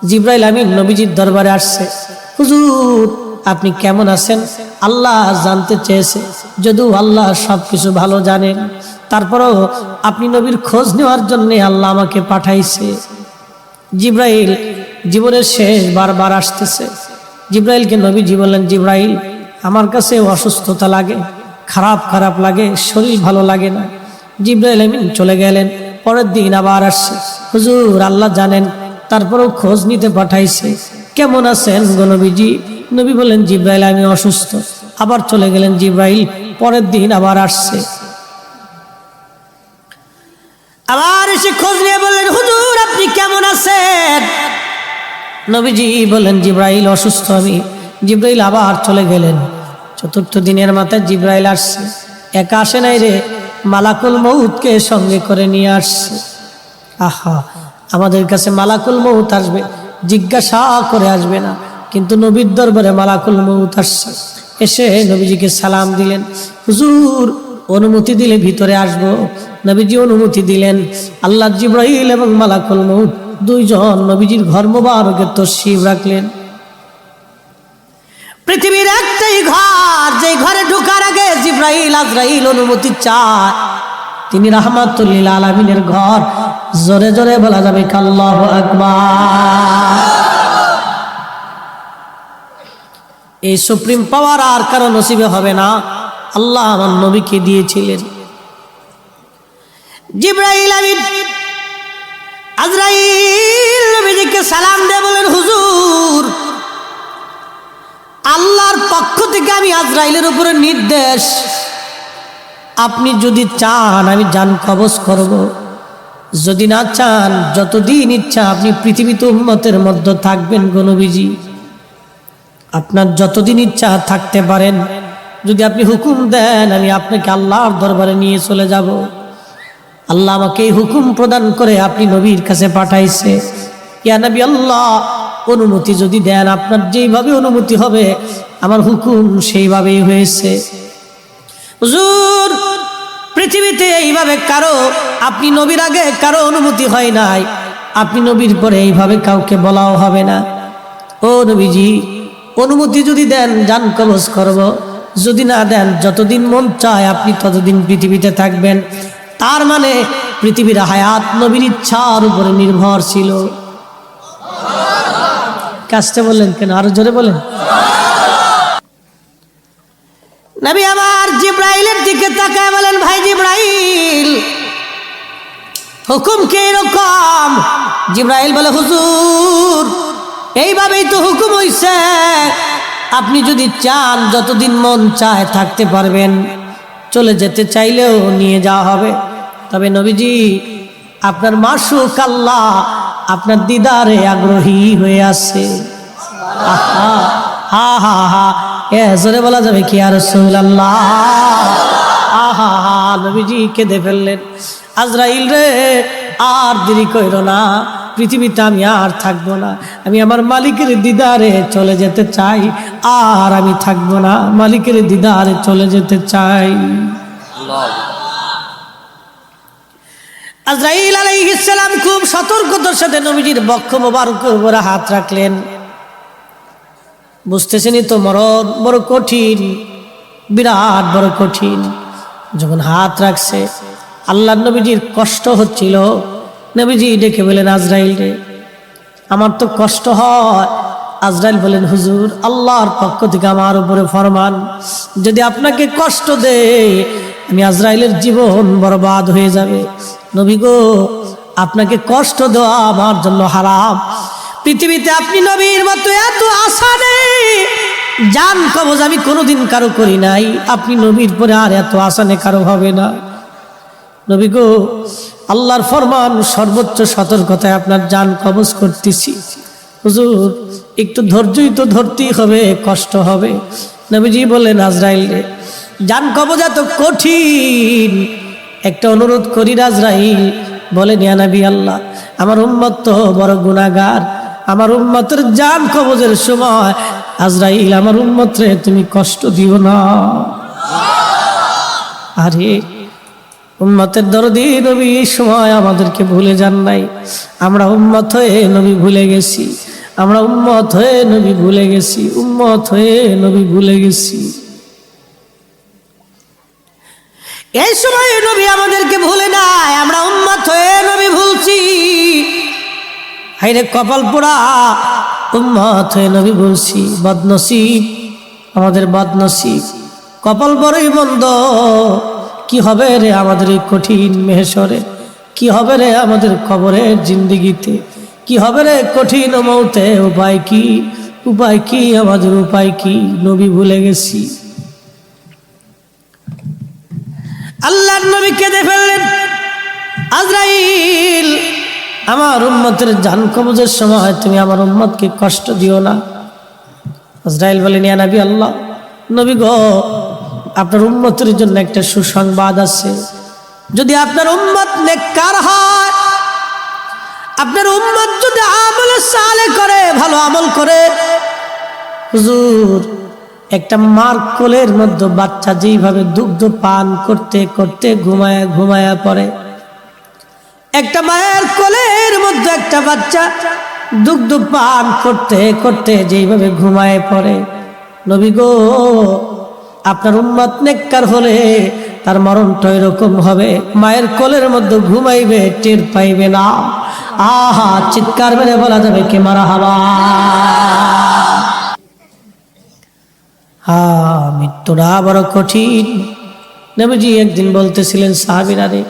জিবরাইল আমিন নবীজির দরবারে আসছে। হুজুর আপনি কেমন আছেন? আল্লাহ জানতে চেয়েছে, যদিও আল্লাহ সবকিছু ভালো জানেন, তারপরেও আপনি নবীর খোঁজ নেওয়ার জন্য আল্লাহ আমাকে পাঠাইছে। জিবরাইল জীবনের শেষ বারবার আসতেছে। জিবরাইলকে নবীজি বললেন, জিবরাইল আমার কাছে অসুস্থতা লাগে, খারাপ খারাপ লাগে, শরীর ভালো লাগে না। জিবরাইল আমিন চলে গেলেন। পরের দিন আবার আসছে। হুজুর আল্লাহ জানেন, তারপরেও খোঁজ নিতে পাঠাইছে, কেমন আছেন গো নবীজি? নবী বললেন, জিবরাইল আমি অসুস্থ। আবার চলে গেলেন জিবরাইল। পরের দিন আবার আসছে, আবার এসে খোঁজ নিয়ে বললেন, হুজুর আপনি কেমন আছেন? নবীজি বললেন, জিবরাইল অসুস্থ আমি। জিবরাইল আবার চলে গেলেন। চতুর্থ দিনের মাথায় জিবরাইল আসছে। একা আসে নাই রে, মালাকুল মউতকে সঙ্গে করে নিয়ে আসছে। আহা, আমাদের কাছে মালাকুল মউত আসবে, জিজ্ঞাসা করে আসবে না, কিন্তু নবীর দরবারে মালাকুল মউত আসছে। এসে নবীজিকে সালাম দিলেন, হুজুর অনুমতি দিলে ভিতরে আসব। নবীজি অনুমতি দিলেন। আল্লাহ জিবরাইল এবং মালাকুল মউত দুইজন নবীজির ঘর মোবারকে তশরিফ রাখলেন। পৃথিবীর একটাই ঘর, যে ঘরে ঢোকার আগে জিবরাইল আজরাইল অনুমতি চায়, তিনি রাহমাতুল লিল আলামিনের ঘর। জোরে জোরে বলা যাবে আল্লাহু আকবার। এই সুপ্রিম পাওয়ার আর কারো নসিবে হবে না, আল্লাহ আমার নবীকে দিয়েছিলেন। জিবরাইল আমিন আজরাইল নবীজিকে সালাম দিয়ে বলেন, হুজুর আল্লাহর পক্ষ থেকে আমি আজরাইলের উপরে নির্দেশ, আপনি যদি চান আমি জান কবজ করব, যদি না চান যতদিন ইচ্ছা আপনি পৃথিবীতে উম্মতের মধ্যে থাকবেন গো নবীজি, আপনার যতদিন ইচ্ছা থাকতে পারেন। যদি আপনি হুকুম দেন আমি আপনাকে আল্লাহর দরবারে নিয়ে চলে যাব। আল্লাহ আমাকে এই হুকুম প্রদান করে আপনি নবীর কাছে পাঠাইছে। ইয়া নবী আল্লাহ, অনুমতি যদি দেন, আপনার যেইভাবে অনুমতি হবে আমার হুকুম সেইভাবেই হয়েছে। হুজুর পৃথিবীতে এইভাবে কারো, আপনি নবীর আগে কারো অনুমতি হয় নাই, আপনি নবীর পরে এইভাবে কাউকে বলাও হবে না। ও নবীজি অনুমতি যদি দেন জান কবজ করব, যদি না দেন যতদিন মন চায় আপনি ততদিন পৃথিবীতে থাকবেন। তার মানে পৃথিবীর হায়াত নবীর ইচ্ছার উপরে নির্ভরশীল। কাজটা বললেন কেন? আরো জোরে বলেন। নবী আমার জিবরাইলের দিকে তাকায় বলেন, ভাই জিবরাইল হুকুম কে রকম? জিবরাইল বলে, হুজুর এইভাবেই তো হুকুম হইছে, আপনি যদি চান যতদিন মন চায় থাকতে পারবেন, চলে যেতে চাইলেও নিয়ে যাওয়া হবে। তবে নবীজি আপনার মাশউক আল্লাহ আপনার দিদারে আগ্রহী হয়ে আছে। আহা হা হা হা, এ জোরে বলা যাবে কি আর রাসূলুল্লাহ? আহা হা, নবীজি কেঁদে ফেললেন। আজরাইল রে আর দেরি কইরো না, পৃথিবীতে আমি আর থাকবো না, আমি আমার মালিকের দিদারে চলে যেতে চাই, আর আমি থাকবো না, মালিকের দিদারে চলে যেতে চাই। আজরাইল আলাইহিস সালাম খুব সতর্কতার সাথে নবীজির বক্ষ মোবারকের উপরে হাত রাখলেন। বুঝতেছেনই তো মরণ বড় কঠিন, বিরাট বড় কঠিন। যখন হাত রাখছে আল্লাহ নবীজির কষ্ট হচ্ছিল। নবীজি ডেকে বলেন, আজরাইল রে আমার তো কষ্ট হয়। আজরাইল বলেন, হুজুর আল্লাহর পক্ষ থেকে আমার উপরে ফরমান, যদি আপনাকে কষ্ট দেয় আমি আজরাইলের জীবন বরবাদ হয়ে যাবে। নবী গো আপনাকে কষ্ট দেওয়া আমার জন্য হারাম। পৃথিবীতে আপনি নবীর মতো এত আশা নেই, জান কবজ আমি কোনোদিন কারো করি নাই, আপনি নবীর পরে আর এত আশা নেই কারো হবে না। নবী গো আল্লাহর ফরমান, সর্বোচ্চ সতর্কতায় আপনার জান কবজ করতেছি। হুজুর একটু ধৈর্যই তো ধরতেই হবে, কষ্ট হবে। নবীজি বললেন, আজরাইল রে জান কবজ এত কঠিন, একটা অনুরোধ করি আজরাইল। বলেন, ইয়া নবী আল্লাহ আমার উম্মত তো বড় গুনাহগার, আমার উম্মতের জান কবজের সময় আজরাইল আমার উম্মত রে তুমি কষ্ট দিও না। আরে উম্মতের দরদি নবী এই সময় আমাদেরকে ভুলে যান নাই, আমরা উম্মত হয়ে নবী ভুলে গেছি। আমরা উম্মত হয়ে নবী ভুলে গেছি, উম্মত হয়ে নবী ভুলে গেছি। এই সময় নবী আমাদেরকে ভুলে নাই, আমরা উম্মত হয়ে নবী ভুলছি। হায়রে কপাল পোড়া, উম্মত হয়ে নবী ভুলছি। বদনসিব, আমাদের বদনসিব, কপাল বড়ই মন্দ। কি হবে রে আমাদের এই কঠিন মেহশরে, কি হবে রে আমাদের কবরের জিন্দেগিতে, কি হবে রে কঠিন মৌতে? উপায় কি, উপায় কি আমাদের, উপায় কি? নবী ভুলে গেছি। আল্লাহর নবী কেঁদে ফেললেন, আজরাইল, আমার উম্মতের জান কবজের সময় তুমি আমার উম্মতকে কষ্ট দিও না। আজরাইল বলেন, ইয়া নবী আল্লাহ, নবী গো, আপনার উম্মতের জন্য একটা সুসংবাদ আছে। যদি আপনার উম্মত নেককার হয়, আপনার উম্মত যদি আমল সালেহ করে, ভালো আমল করে, হুজুর, একটা মার কোলের মধ্যে বাচ্চা যেইভাবে দুগ্ধ পান করতে করতে ঘুমায়া ঘুমায়া পড়ে, একটা মায়ের কোলের মধ্যে একটা বাচ্চা দুগ্ধ পান করতে করতে যেইভাবে ঘুমায় পড়ে, নবী গো, আপনার উম্মত নেককার হলে তার মরণটা এরকম হবে, মায়ের কোলের মধ্যে ঘুমাইবে, টের পাইবে না। আহা, চিৎকার মেরে বলা যাবে কে মারহাবা। মৃত্যুটা বড় কঠিন। নবীজি একদিন বলতেছিলেন সাহাবীরা রে,